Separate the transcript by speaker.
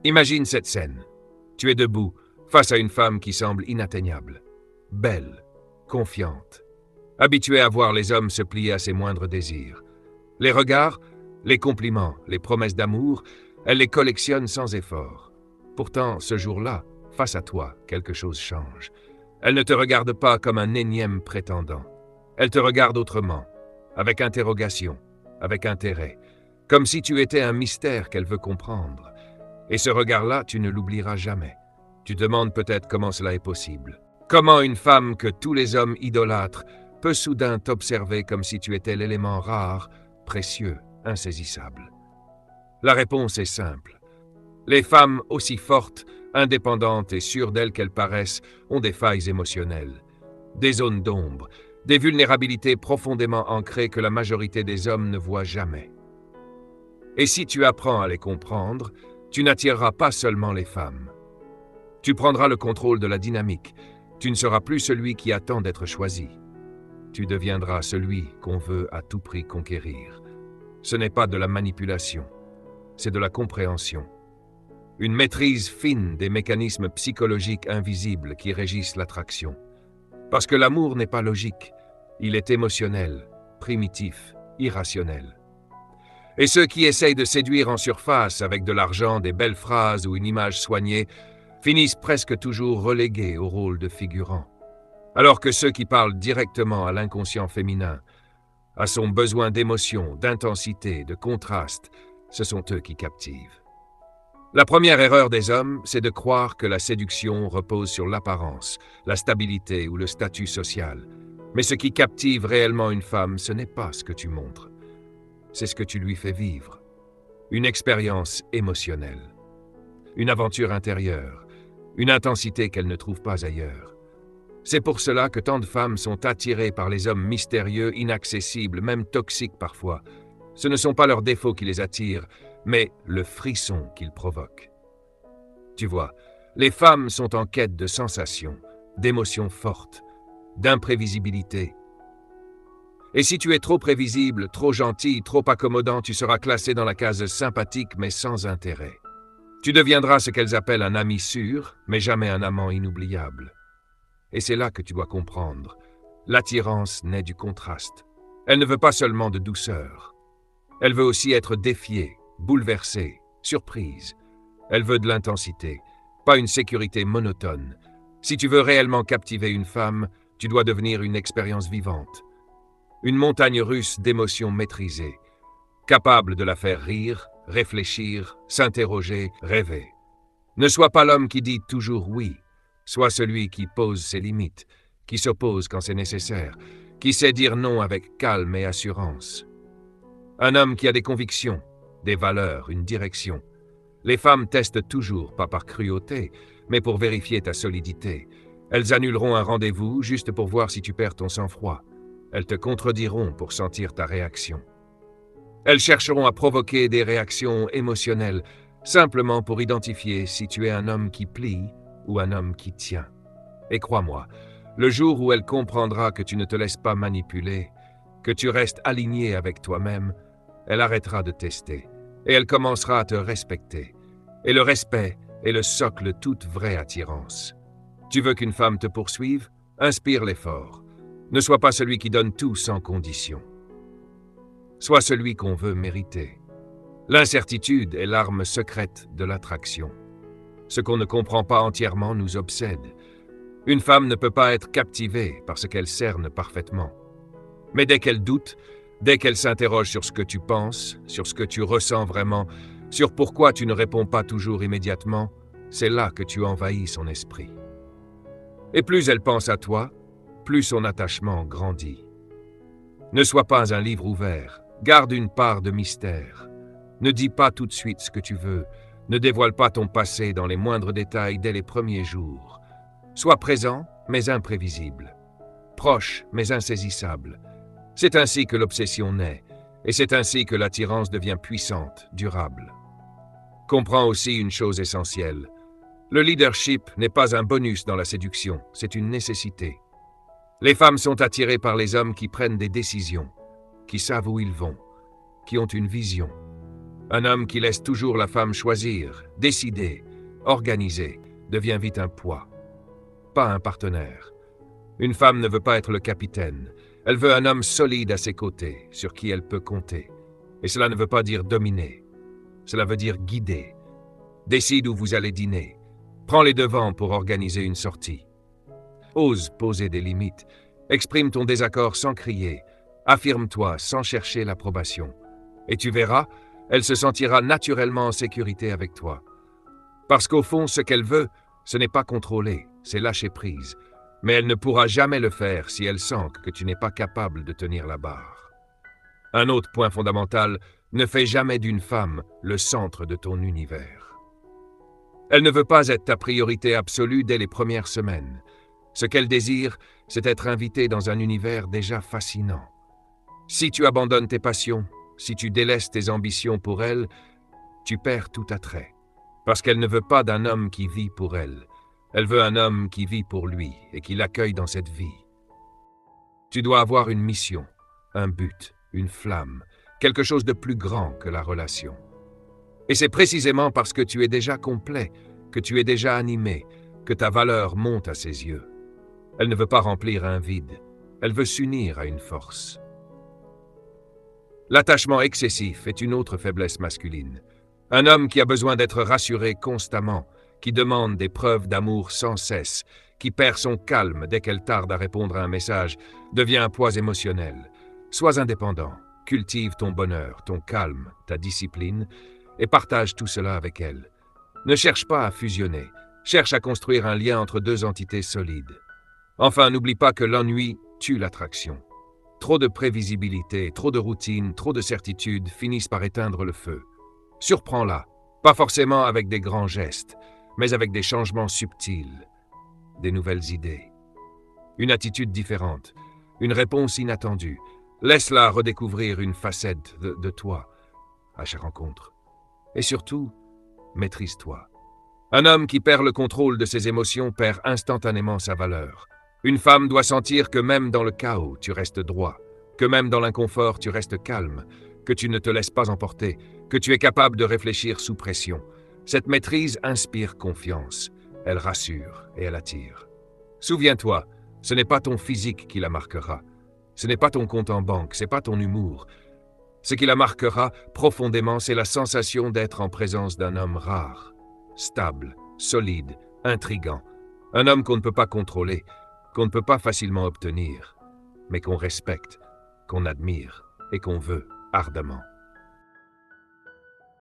Speaker 1: Imagine cette scène. Tu es debout, face à une femme qui semble inatteignable. Belle, confiante, habituée à voir les hommes se plier à ses moindres désirs. Les regards, les compliments, les promesses d'amour, elle les collectionne sans effort. Pourtant, ce jour-là, face à toi, quelque chose change. Elle ne te regarde pas comme un énième prétendant. Elle te regarde autrement, avec interrogation, avec intérêt, comme si tu étais un mystère qu'elle veut comprendre. Et ce regard-là, tu ne l'oublieras jamais. Tu te demandes peut-être comment cela est possible. Comment une femme que tous les hommes idolâtrent peut soudain t'observer comme si tu étais l'élément rare, précieux, insaisissable. La réponse est simple. Les femmes aussi fortes, indépendantes et sûres d'elles qu'elles paraissent ont des failles émotionnelles, des zones d'ombre, des vulnérabilités profondément ancrées que la majorité des hommes ne voient jamais. Et si tu apprends à les comprendre, tu n'attireras pas seulement les femmes. Tu prendras le contrôle de la dynamique. Tu ne seras plus celui qui attend d'être choisi. Tu deviendras celui qu'on veut à tout prix conquérir. Ce n'est pas de la manipulation, c'est de la compréhension. Une maîtrise fine des mécanismes psychologiques invisibles qui régissent l'attraction. Parce que l'amour n'est pas logique, il est émotionnel, primitif, irrationnel. Et ceux qui essayent de séduire en surface avec de l'argent, des belles phrases ou une image soignée finissent presque toujours relégués au rôle de figurants. Alors que ceux qui parlent directement à l'inconscient féminin, à son besoin d'émotion, d'intensité, de contraste, ce sont eux qui captivent. La première erreur des hommes, c'est de croire que la séduction repose sur l'apparence, la stabilité ou le statut social. Mais ce qui captive réellement une femme, ce n'est pas ce que tu montres. C'est ce que tu lui fais vivre. Une expérience émotionnelle. Une aventure intérieure. Une intensité qu'elle ne trouve pas ailleurs. C'est pour cela que tant de femmes sont attirées par les hommes mystérieux, inaccessibles, même toxiques parfois. Ce ne sont pas leurs défauts qui les attirent, mais le frisson qu'ils provoquent. Tu vois, les femmes sont en quête de sensations, d'émotions fortes, d'imprévisibilité. Et si tu es trop prévisible, trop gentil, trop accommodant, tu seras classé dans la case sympathique mais sans intérêt. Tu deviendras ce qu'elles appellent un ami sûr, mais jamais un amant inoubliable. Et c'est là que tu dois comprendre. L'attirance naît du contraste. Elle ne veut pas seulement de douceur. Elle veut aussi être défiée, bouleversée, surprise. Elle veut de l'intensité, pas une sécurité monotone. Si tu veux réellement captiver une femme, tu dois devenir une expérience vivante. Une montagne russe d'émotions maîtrisées, capable de la faire rire, réfléchir, s'interroger, rêver. Ne sois pas l'homme qui dit toujours oui. Sois celui qui pose ses limites, qui s'oppose quand c'est nécessaire, qui sait dire non avec calme et assurance. Un homme qui a des convictions, des valeurs, une direction. Les femmes testent toujours, pas par cruauté, mais pour vérifier ta solidité. Elles annuleront un rendez-vous juste pour voir si tu perds ton sang-froid. Elles te contrediront pour sentir ta réaction. Elles chercheront à provoquer des réactions émotionnelles, simplement pour identifier si tu es un homme qui plie ou un homme qui tient. Et crois-moi, le jour où elle comprendra que tu ne te laisses pas manipuler, que tu restes aligné avec toi-même, elle arrêtera de tester et elle commencera à te respecter. Et le respect est le socle de toute vraie attirance. Tu veux qu'une femme te poursuive? Inspire l'effort. Ne sois pas celui qui donne tout sans condition. Sois celui qu'on veut mériter. L'incertitude est l'arme secrète de l'attraction. Ce qu'on ne comprend pas entièrement nous obsède. Une femme ne peut pas être captivée parce qu'elle cerne parfaitement. Mais dès qu'elle doute, dès qu'elle s'interroge sur ce que tu penses, sur ce que tu ressens vraiment, sur pourquoi tu ne réponds pas toujours immédiatement, c'est là que tu envahis son esprit. Et plus elle pense à toi, plus son attachement grandit. Ne sois pas un livre ouvert, garde une part de mystère. Ne dis pas tout de suite ce que tu veux, ne dévoile pas ton passé dans les moindres détails dès les premiers jours. Sois présent, mais imprévisible. Proche, mais insaisissable. C'est ainsi que l'obsession naît, et c'est ainsi que l'attirance devient puissante, durable. Comprends aussi une chose essentielle. Le leadership n'est pas un bonus dans la séduction, c'est une nécessité. Les femmes sont attirées par les hommes qui prennent des décisions, qui savent où ils vont, qui ont une vision. Un homme qui laisse toujours la femme choisir, décider, organiser, devient vite un poids, pas un partenaire. Une femme ne veut pas être le capitaine. Elle veut un homme solide à ses côtés, sur qui elle peut compter. Et cela ne veut pas dire dominer. Cela veut dire guider. Décide où vous allez dîner. Prends les devants pour organiser une sortie. Ose poser des limites. Exprime ton désaccord sans crier. Affirme-toi sans chercher l'approbation. Et tu verras, elle se sentira naturellement en sécurité avec toi. Parce qu'au fond, ce qu'elle veut, ce n'est pas contrôler, c'est lâcher prise. Mais elle ne pourra jamais le faire si elle sent que tu n'es pas capable de tenir la barre. Un autre point fondamental, ne fais jamais d'une femme le centre de ton univers. Elle ne veut pas être ta priorité absolue dès les premières semaines. Ce qu'elle désire, c'est être invitée dans un univers déjà fascinant. Si tu abandonnes tes passions, si tu délaisses tes ambitions pour elle, tu perds tout attrait. Parce qu'elle ne veut pas d'un homme qui vit pour elle. Elle veut un homme qui vit pour lui et qui l'accueille dans cette vie. Tu dois avoir une mission, un but, une flamme, quelque chose de plus grand que la relation. Et c'est précisément parce que tu es déjà complet, que tu es déjà animé, que ta valeur monte à ses yeux. Elle ne veut pas remplir un vide, elle veut s'unir à une force. L'attachement excessif est une autre faiblesse masculine. Un homme qui a besoin d'être rassuré constamment, qui demande des preuves d'amour sans cesse, qui perd son calme dès qu'elle tarde à répondre à un message, devient un poids émotionnel. Sois indépendant, cultive ton bonheur, ton calme, ta discipline, et partage tout cela avec elle. Ne cherche pas à fusionner, cherche à construire un lien entre deux entités solides. Enfin, n'oublie pas que l'ennui tue l'attraction. Trop de prévisibilité, trop de routine, trop de certitude finissent par éteindre le feu. Surprends-la, pas forcément avec des grands gestes, mais avec des changements subtils, des nouvelles idées. Une attitude différente, une réponse inattendue. Laisse-la redécouvrir une facette de toi à chaque rencontre. Et surtout, maîtrise-toi. Un homme qui perd le contrôle de ses émotions perd instantanément sa valeur. Une femme doit sentir que même dans le chaos, tu restes droit, que même dans l'inconfort, tu restes calme, que tu ne te laisses pas emporter, que tu es capable de réfléchir sous pression. Cette maîtrise inspire confiance, elle rassure et elle attire. Souviens-toi, ce n'est pas ton physique qui la marquera, ce n'est pas ton compte en banque, ce n'est pas ton humour. Ce qui la marquera profondément, c'est la sensation d'être en présence d'un homme rare, stable, solide, intrigant, un homme qu'on ne peut pas contrôler, qu'on ne peut pas facilement obtenir, mais qu'on respecte, qu'on admire et qu'on veut ardemment.